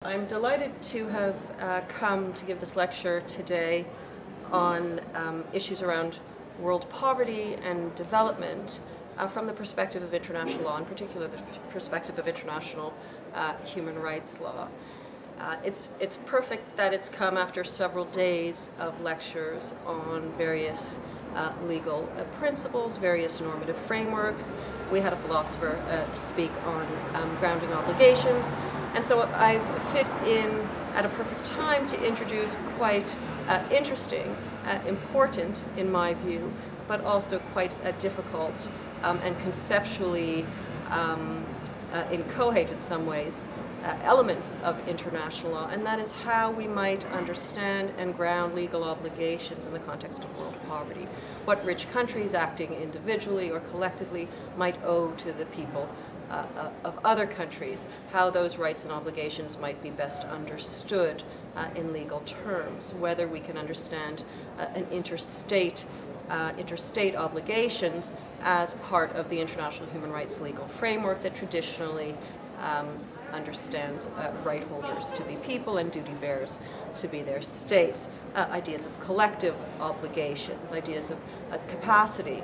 I'm delighted to have come to give this lecture today on issues around world poverty and development from the perspective of international law, in particular the perspective of international human rights law. It's perfect that it's come after several days of lectures on various legal principles, various normative frameworks. We had a philosopher speak on grounding obligations, and so I've fit in at a perfect time to introduce quite interesting, important in my view, but also quite difficult and conceptually inchoate in some ways elements of international law, and that is how we might understand and ground legal obligations in the context of world poverty. What rich countries acting individually or collectively might owe to the people of other countries, how those rights and obligations might be best understood in legal terms, whether we can understand an interstate obligations as part of the international human rights legal framework that traditionally understands right holders to be people and duty bearers to be their states. Ideas of collective obligations, ideas of capacity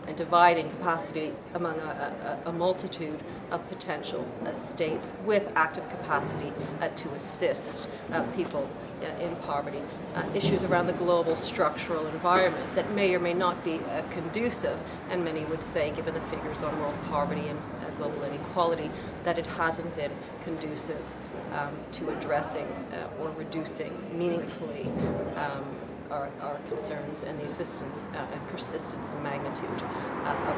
and dividing capacity among a multitude of potential states with active capacity to assist people in poverty. Issues around the global structural environment that may or may not be conducive, and many would say, given the figures on world poverty and global inequality, that it hasn't been conducive to addressing or reducing meaningfully our concerns and the existence and persistence and magnitude of